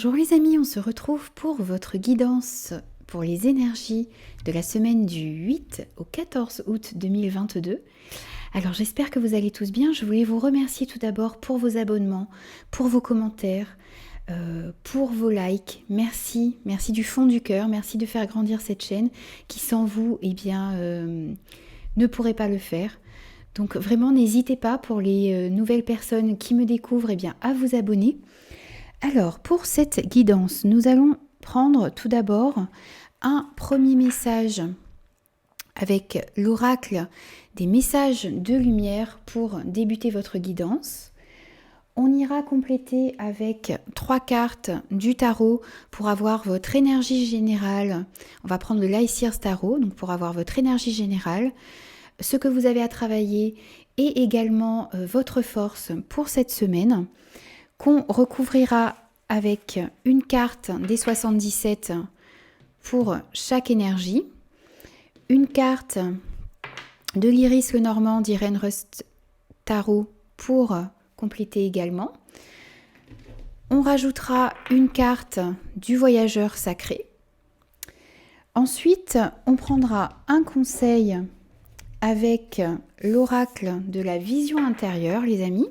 Bonjour les amis, on se retrouve pour votre guidance pour les énergies de la semaine du 8 au 14 août 2022. Alors j'espère que vous allez tous bien. Je voulais vous remercier tout d'abord pour vos abonnements, pour vos commentaires, pour vos likes. Merci du fond du cœur. Merci de faire grandir cette chaîne qui sans vous, ne pourrait pas le faire. Donc vraiment n'hésitez pas pour les nouvelles personnes qui me découvrent à vous abonner. Alors, pour cette guidance, nous allons prendre tout d'abord un premier message avec l'oracle des messages de lumière pour débuter votre guidance. On ira compléter avec 3 cartes du tarot pour avoir votre énergie générale. On va prendre le Lysiers Tarot, donc pour avoir votre énergie générale, ce que vous avez à travailler et également votre force pour cette semaine, qu'on recouvrira avec une carte des 77 pour chaque énergie, une carte de l'Iris le Normand d'Irène Rust Tarot pour compléter également. On rajoutera une carte du Voyageur Sacré. Ensuite, on prendra un conseil avec l'oracle de la vision intérieure, les amis.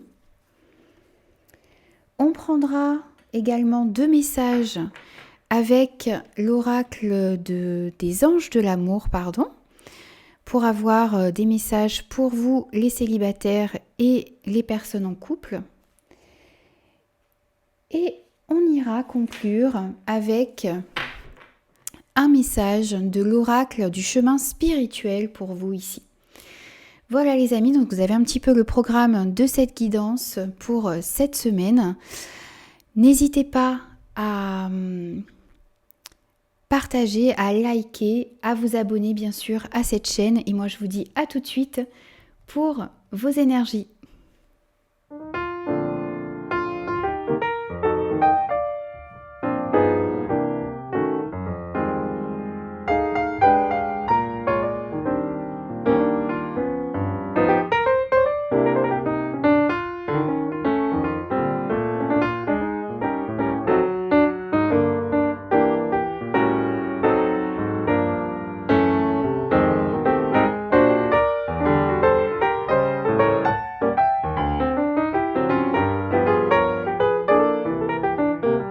On prendra également 2 messages avec l'oracle des anges de l'amour, pour avoir des messages pour vous, les célibataires et les personnes en couple. Et on ira conclure avec un message de l'oracle du chemin spirituel pour vous ici. Voilà les amis, donc vous avez un petit peu le programme de cette guidance pour cette semaine. N'hésitez pas à partager, à liker, à vous abonner bien sûr à cette chaîne. Et moi je vous dis à tout de suite pour vos énergies.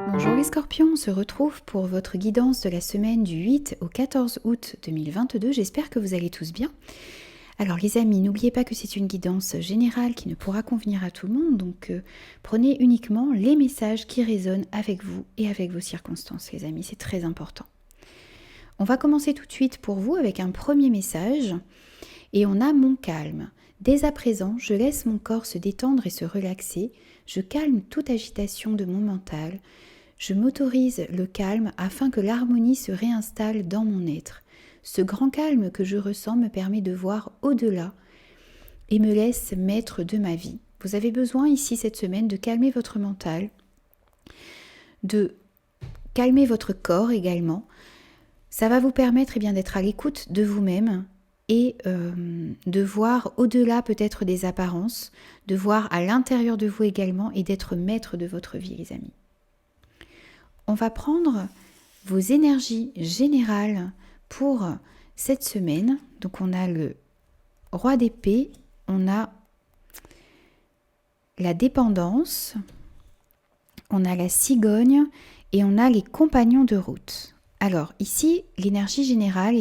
Bonjour les scorpions, on se retrouve pour votre guidance de la semaine du 8 au 14 août 2022. J'espère que vous allez tous bien. Alors les amis, n'oubliez pas que c'est une guidance générale qui ne pourra convenir à tout le monde. Donc prenez uniquement les messages qui résonnent avec vous et avec vos circonstances les amis, c'est très important. On va commencer tout de suite pour vous avec un premier message. Et on a mon calme. Dès à présent, je laisse mon corps se détendre et se relaxer. Je calme toute agitation de mon mental. Je m'autorise le calme afin que l'harmonie se réinstalle dans mon être. Ce grand calme que je ressens me permet de voir au-delà et me laisse maître de ma vie. Vous avez besoin ici cette semaine de calmer votre mental, de calmer votre corps également. Ça va vous permettre d'être à l'écoute de vous-même et de voir au-delà peut-être des apparences, de voir à l'intérieur de vous également et d'être maître de votre vie les amis. On va prendre vos énergies générales pour cette semaine. Donc on a le roi d'épée, on a la dépendance, on a la cigogne et on a les compagnons de route. Alors ici, l'énergie générale,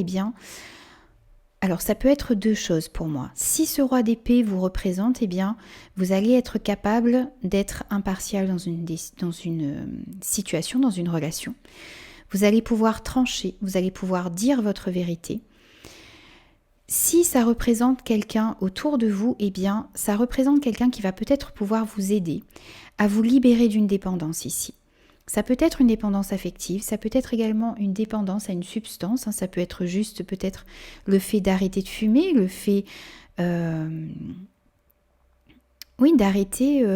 alors ça peut être 2 choses pour moi. Si ce roi d'épée vous représente, vous allez être capable d'être impartial dans une situation, dans une relation. Vous allez pouvoir trancher, vous allez pouvoir dire votre vérité. Si ça représente quelqu'un autour de vous, ça représente quelqu'un qui va peut-être pouvoir vous aider à vous libérer d'une dépendance ici. Ça peut être une dépendance affective, ça peut être également une dépendance à une substance, ça peut être juste peut-être le fait d'arrêter de fumer, le fait d'arrêter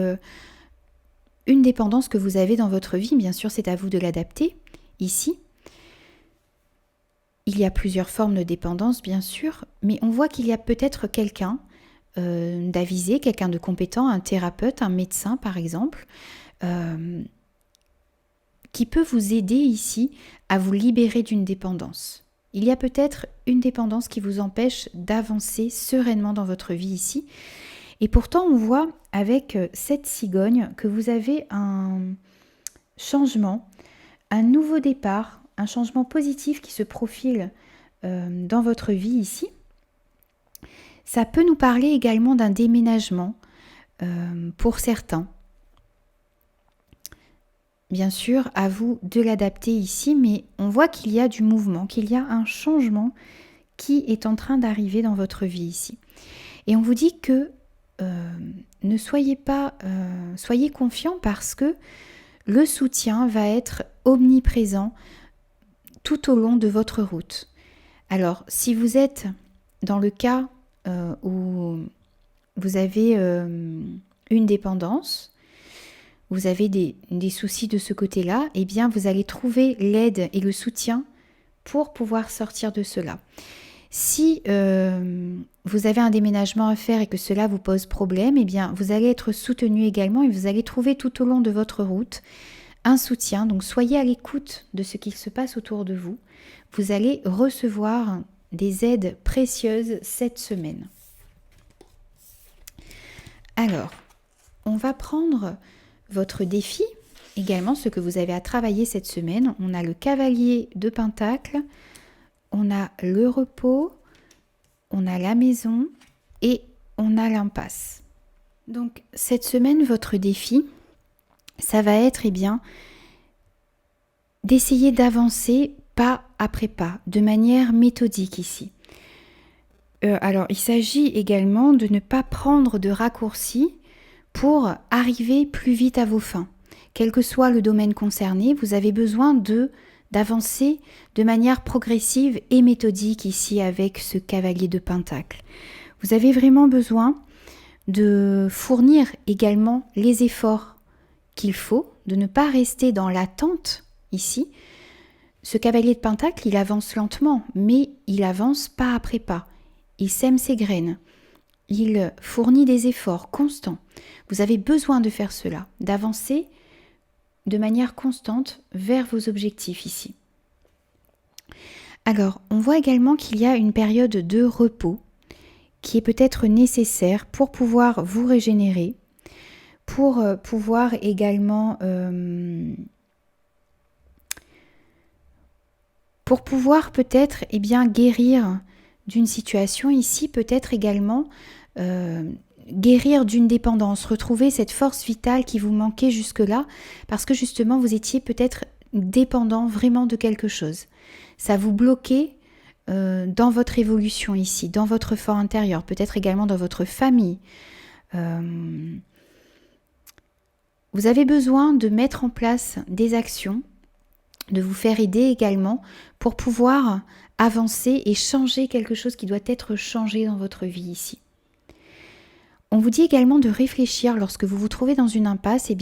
une dépendance que vous avez dans votre vie. Bien sûr, c'est à vous de l'adapter ici. Il y a plusieurs formes de dépendance, bien sûr, mais on voit qu'il y a peut-être quelqu'un d'avisé, quelqu'un de compétent, un thérapeute, un médecin par exemple, qui peut vous aider ici à vous libérer d'une dépendance. Il y a peut-être une dépendance qui vous empêche d'avancer sereinement dans votre vie ici. Et pourtant, on voit avec cette cigogne que vous avez un changement, un nouveau départ, un changement positif qui se profile dans votre vie ici. Ça peut nous parler également d'un déménagement pour certains. Bien sûr, à vous de l'adapter ici, mais on voit qu'il y a du mouvement, qu'il y a un changement qui est en train d'arriver dans votre vie ici. Et on vous dit que ne soyez pas, soyez confiants parce que le soutien va être omniprésent tout au long de votre route. Alors, si vous êtes dans le cas où vous avez une dépendance, vous avez des soucis de ce côté-là, eh bien vous allez trouver l'aide et le soutien pour pouvoir sortir de cela. Si vous avez un déménagement à faire et que cela vous pose problème, eh bien vous allez être soutenu également et vous allez trouver tout au long de votre route un soutien. Donc soyez à l'écoute de ce qu'il se passe autour de vous. Vous allez recevoir des aides précieuses cette semaine. Alors, on va prendre votre défi, également ce que vous avez à travailler cette semaine. On a le cavalier de Pentacle, on a le repos, on a la maison et on a l'impasse. Donc cette semaine, votre défi, ça va être d'essayer d'avancer pas après pas, de manière méthodique ici. Alors il s'agit également de ne pas prendre de raccourcis pour arriver plus vite à vos fins. Quel que soit le domaine concerné, vous avez besoin d'avancer de manière progressive et méthodique ici avec ce cavalier de Pentacle. Vous avez vraiment besoin de fournir également les efforts qu'il faut, de ne pas rester dans l'attente ici. Ce cavalier de Pentacle, il avance lentement, mais il avance pas après pas. Il sème ses graines. Il fournit des efforts constants. Vous avez besoin de faire cela, d'avancer de manière constante vers vos objectifs ici. Alors, on voit également qu'il y a une période de repos qui est peut-être nécessaire pour pouvoir vous régénérer, pour pouvoir également peut-être guérir d'une situation ici, peut-être également guérir d'une dépendance, retrouver cette force vitale qui vous manquait jusque-là, parce que justement vous étiez peut-être dépendant vraiment de quelque chose. Ça vous bloquait dans votre évolution ici, dans votre fort intérieur, peut-être également dans votre famille. Vous avez besoin de mettre en place des actions, de vous faire aider également pour pouvoir avancer et changer quelque chose qui doit être changé dans votre vie ici. On vous dit également de réfléchir lorsque vous vous trouvez dans une impasse,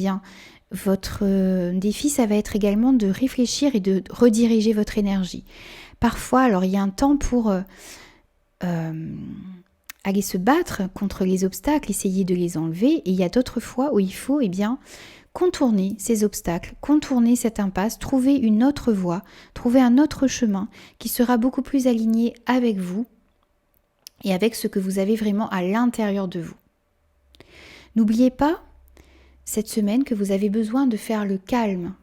votre défi, ça va être également de réfléchir et de rediriger votre énergie. Parfois, alors il y a un temps pour aller se battre contre les obstacles, essayer de les enlever, et il y a d'autres fois où il faut contourner ces obstacles, contourner cette impasse, trouver une autre voie, trouver un autre chemin qui sera beaucoup plus aligné avec vous et avec ce que vous avez vraiment à l'intérieur de vous. N'oubliez pas cette semaine que vous avez besoin de faire le calme,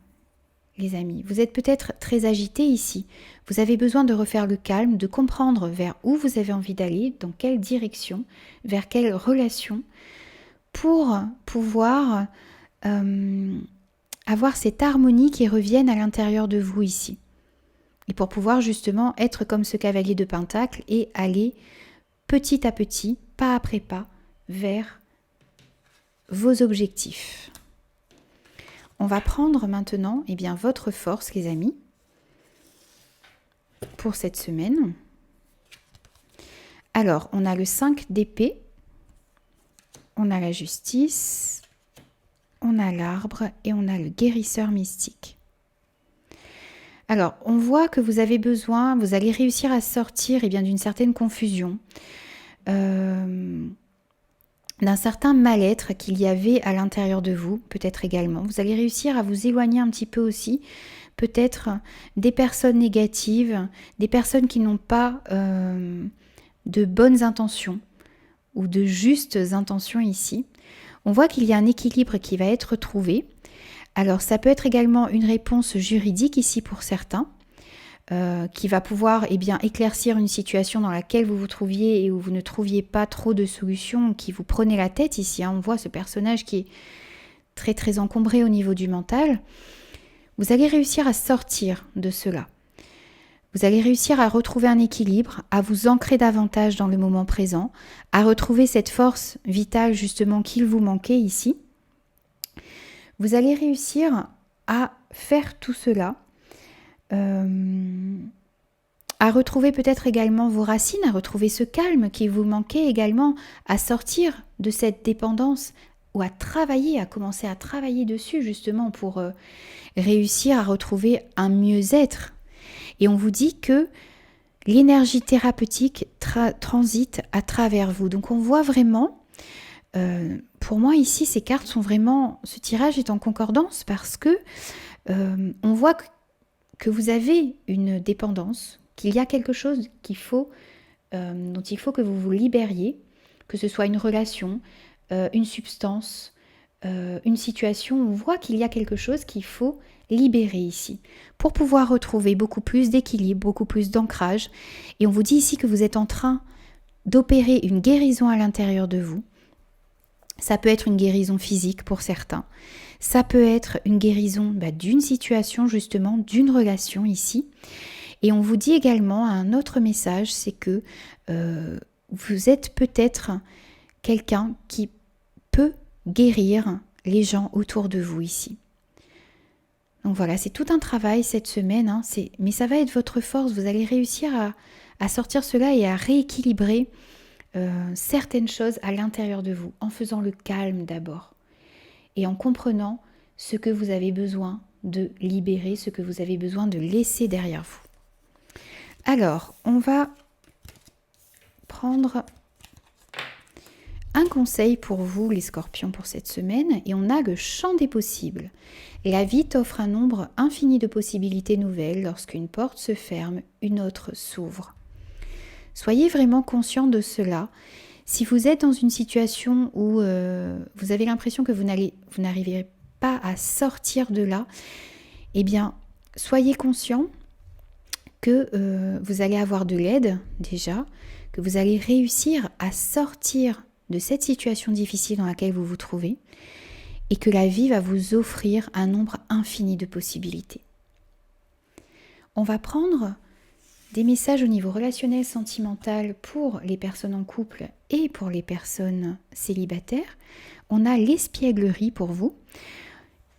les amis. Vous êtes peut-être très agités ici. Vous avez besoin de refaire le calme, de comprendre vers où vous avez envie d'aller, dans quelle direction, vers quelle relation, pour pouvoir avoir cette harmonie qui revienne à l'intérieur de vous ici. Et pour pouvoir justement être comme ce cavalier de Pentacle et aller petit à petit, pas après pas, vers vos objectifs. On va prendre maintenant votre force, les amis, pour cette semaine. Alors, on a le 5 d'épée, on a la justice, on a l'arbre et on a le guérisseur mystique. Alors, on voit que vous avez besoin, vous allez réussir à sortir d'une certaine confusion. d'un certain mal-être qu'il y avait à l'intérieur de vous, peut-être également. Vous allez réussir à vous éloigner un petit peu aussi, peut-être des personnes négatives, des personnes qui n'ont pas de bonnes intentions ou de justes intentions ici. On voit qu'il y a un équilibre qui va être trouvé. Alors ça peut être également une réponse juridique ici pour certains, qui va pouvoir éclaircir une situation dans laquelle vous vous trouviez et où vous ne trouviez pas trop de solutions, qui vous prenait la tête ici. On voit ce personnage qui est très très encombré au niveau du mental. Vous allez réussir à sortir de cela. Vous allez réussir à retrouver un équilibre, à vous ancrer davantage dans le moment présent, à retrouver cette force vitale justement qu'il vous manquait ici. Vous allez réussir à faire tout cela, à retrouver peut-être également vos racines, à retrouver ce calme qui vous manquait également, à sortir de cette dépendance ou à commencer à travailler dessus justement pour réussir à retrouver un mieux-être. Et on vous dit que l'énergie thérapeutique transite à travers vous. Donc on voit vraiment, pour moi ici ces cartes sont vraiment, ce tirage est en concordance parce que on voit que vous avez une dépendance, qu'il y a quelque chose dont il faut que vous vous libériez, que ce soit une relation, une substance, une situation. On voit qu'il y a quelque chose qu'il faut libérer ici pour pouvoir retrouver beaucoup plus d'équilibre, beaucoup plus d'ancrage. Et on vous dit ici que vous êtes en train d'opérer une guérison à l'intérieur de vous. Ça peut être une guérison physique pour certains. Ça peut être une guérison d'une situation justement, d'une relation ici. Et on vous dit également un autre message, c'est que vous êtes peut-être quelqu'un qui peut guérir les gens autour de vous ici. Donc voilà, c'est tout un travail cette semaine, mais ça va être votre force. Vous allez réussir à sortir cela et à rééquilibrer certaines choses à l'intérieur de vous, en faisant le calme d'abord et en comprenant ce que vous avez besoin de libérer, ce que vous avez besoin de laisser derrière vous. Alors, on va prendre un conseil pour vous, les scorpions, pour cette semaine, et on a le champ des possibles. La vie t'offre un nombre infini de possibilités nouvelles. Lorsqu'une porte se ferme, une autre s'ouvre. Soyez vraiment conscient de cela. Si vous êtes dans une situation où vous avez l'impression que vous n'arrivez pas à sortir de là, eh bien, soyez conscient que vous allez avoir de l'aide déjà, que vous allez réussir à sortir de cette situation difficile dans laquelle vous vous trouvez et que la vie va vous offrir un nombre infini de possibilités. On va prendre des messages au niveau relationnel, sentimental pour les personnes en couple et pour les personnes célibataires. On a l'espièglerie pour vous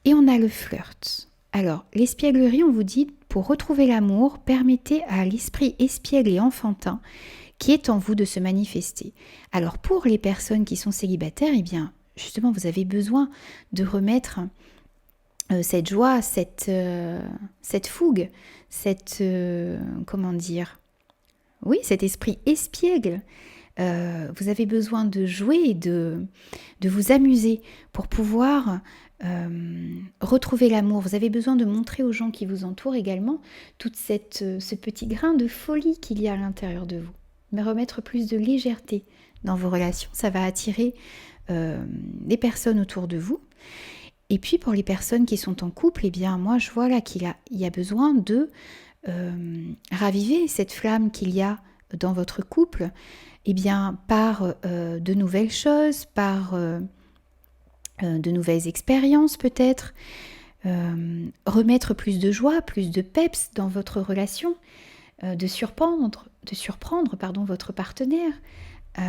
et on a le flirt. Alors, l'espièglerie, on vous dit, pour retrouver l'amour, permettez à l'esprit espiègle et enfantin qui est en vous de se manifester. Alors, pour les personnes qui sont célibataires, eh bien, justement, vous avez besoin de remettre cette joie, cette fougue, cet esprit espiègle. Vous avez besoin de jouer, de vous amuser pour pouvoir retrouver l'amour. Vous avez besoin de montrer aux gens qui vous entourent également tout ce petit grain de folie qu'il y a à l'intérieur de vous. Mais remettre plus de légèreté dans vos relations, ça va attirer les personnes autour de vous. Et puis pour les personnes qui sont en couple, eh bien moi je vois là qu'il y a besoin de raviver cette flamme qu'il y a dans votre couple, eh bien par de nouvelles choses, par de nouvelles expériences peut-être, remettre plus de joie, plus de peps dans votre relation, de surprendre votre partenaire.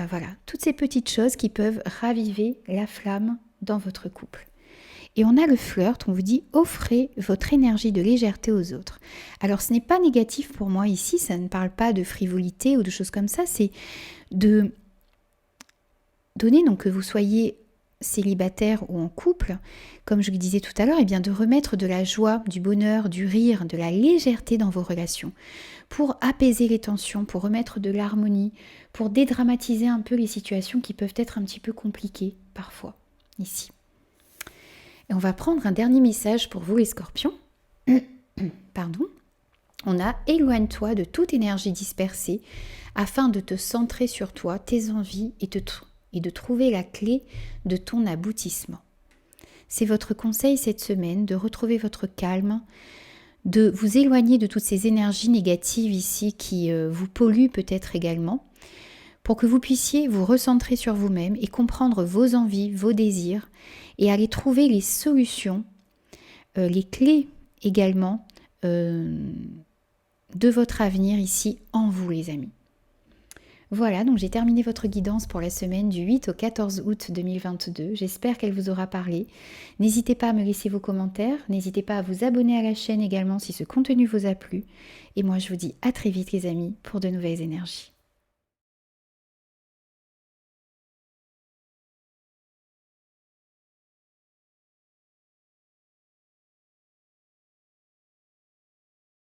Voilà, toutes ces petites choses qui peuvent raviver la flamme dans votre couple. Et on a le flirt, on vous dit offrez votre énergie de légèreté aux autres. Alors ce n'est pas négatif pour moi ici, ça ne parle pas de frivolité ou de choses comme ça, c'est de donner, donc que vous soyez célibataire ou en couple, comme je le disais tout à l'heure, de remettre de la joie, du bonheur, du rire, de la légèreté dans vos relations, pour apaiser les tensions, pour remettre de l'harmonie, pour dédramatiser un peu les situations qui peuvent être un petit peu compliquées parfois, ici. Et on va prendre un dernier message pour vous les scorpions. Pardon. On a éloigne-toi de toute énergie dispersée afin de te centrer sur toi, tes envies et de trouver la clé de ton aboutissement. C'est votre conseil cette semaine de retrouver votre calme, de vous éloigner de toutes ces énergies négatives ici qui vous polluent peut-être également, pour que vous puissiez vous recentrer sur vous-même et comprendre vos envies, vos désirs et aller trouver les solutions, les clés également de votre avenir ici en vous les amis. Voilà, donc j'ai terminé votre guidance pour la semaine du 8 au 14 août 2022. J'espère qu'elle vous aura parlé. N'hésitez pas à me laisser vos commentaires. N'hésitez pas à vous abonner à la chaîne également si ce contenu vous a plu. Et moi, je vous dis à très vite les amis pour de nouvelles énergies.